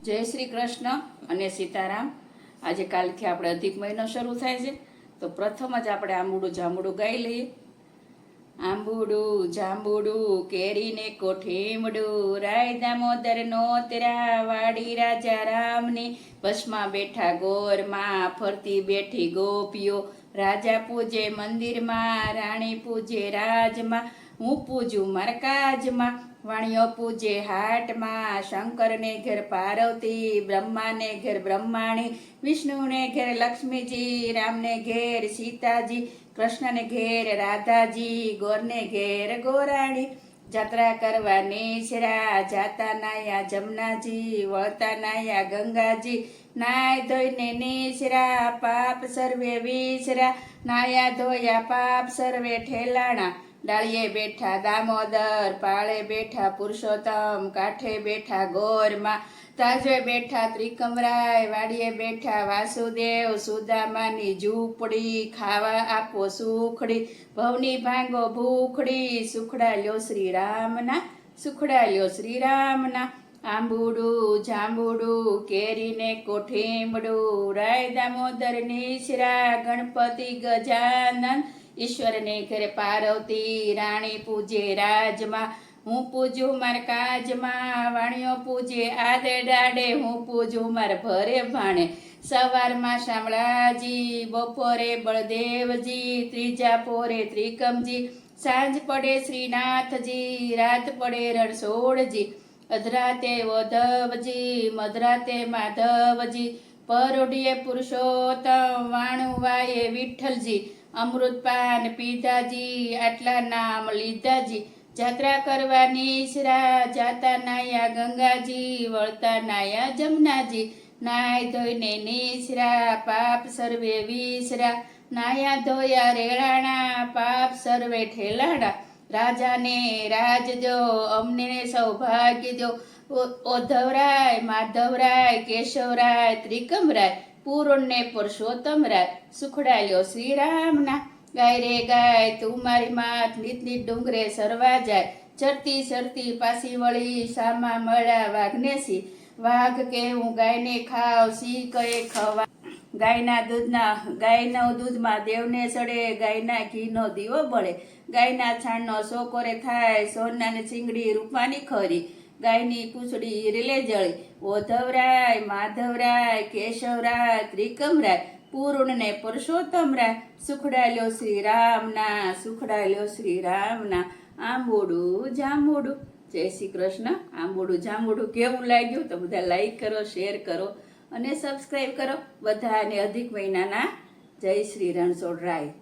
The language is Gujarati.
જય શ્રી કૃષ્ણ અને સીતારામ। આજે કાલથી આપણે અધિક મહિનો શરૂ થાય છે, તો પ્રથમ જ આપણે આંબુડું જાંબુડું ગાઈ લઈએ। આંબુડું જાંબુડું કેરીને કોઠીમડું, રાય દામોદર નો તેરા વાડી રાજા રામની, ભસ્મા બેઠા ગોરમાં ફરતી બેઠી ગોપીઓ, રાજા પૂજે મંદિરમાં રાણી પૂજે રાજમાં, હું પૂજું મારા કાજમાં, વાણિયો પૂજે હાટમાં, શંકરને ઘેર પાર્વતી, બ્રહ્માને ઘેર બ્રહ્માણી, વિષ્ણુને ઘેર લક્ષ્મીજી, રામને ઘેર સીતાજી, કૃષ્ણને ઘેર રાધાજી, ગોરને ઘેર ગોરાણી, જાત્રા કરવા નેસરા, જાતા નાયા જમનાજી, વળતા નાયા ગંગાજી, નાય ધોઈને નેસરા, પાપ સર્વે વિસરા, નાયા ધોયા પાપ સર્વે ઠેલાણા, ડાળીએ બેઠા દામોદર, પાળે બેઠા પુરુષોત્તમ, કાંઠે બેઠા ગોરમાં, તાજવે બેઠા ત્રિકમરાય, વાડીએ બેઠા વાસુદેવ, સુદામાની ઝૂંપડી, ખાવા આપો સુખડી, ભવની ભાંગો ભૂખડી, સુખડા લ્યો શ્રીરામના, સુખડા લ્યો શ્રીરામના, આંબુડું જાંબુડું કેરીને કોઠીમડું, રાય દામોદર નીસરા, ગણપતિ ગજાનન, ઈશ્વરને ઘરે પાર્વતી, રાણી પૂજે રાજમાં, હું પૂજું માર કાજમાં, વાણિયો પૂજે આદે ડાડે, હું પૂજું માર ભરે ભાણે, સવારમાં શામળાજી, બપોરે બળદેવજી, ત્રીજા પોરે ત્રિકમજી, સાંજ પડે શ્રીનાથજી, રાત પડે રણછોડજી, અધરાતે વોધવજી, મધરાતે માધવજી, પરોઢિયે પુરુષોત્તમ, વાણુવાયે વિઠ્ઠલજી, અમૃતપાન પીધાજી, આટલા નામ લીધાજી, જાત્રા કરવા નીસરા, જાતા નાયા ગંગાજી, વળતા નાયા જમનાજી, નાય ધોઈને નીસરા, પાપ સર્વે વિસરા, નાયા ધોયા રેળાણા, પાપ સર્વે ઠેલાણા, રાજાને રાજજો, અમને સૌભાગ્ય દો, ઓધવરાય માધવરાય કેશવરાય ત્રિકમરાય, પૂર્ણને પુરુષોત્તમરાય, સુખડા લ્યો શ્રીરામના, ગાય રે ગાય તું મારી માત, નીત નીત ડુંગરે સરવા જાય, ચરતી ચરતી પાછી વળી, સામા મળ્યા વાઘનેસી, વાઘ કે હું ગાયને ખાવ, સી કહે ખવા, ગાયના દૂધમાં દેવને સડે, ગાયના ઘીનો દીવો બળે, ગાયના છાણનો સોકોરે થાય, સોનાની ચીંગડી રૂપાની ખરી, ગાયની પૂંછડી રીલે જળી, ઓધવરાય માધવરાય કેશવરાય ત્રિકમરાય, પૂર્ણને પુરુષોત્તમરાય, સુખડા લ્યો શ્રીરામના, સુખડા લ્યો શ્રીરામના, આંબુડું જાંબુડું। જય શ્રી કૃષ્ણ। આંબુડું જાંબુડું કેવું લાગ્યું તો બધા લાઈક કરો, શેર કરો અને સબસ્ક્રાઈબ કરો બધાને। અધિક મહિનાના જય શ્રી રણછોડરાય।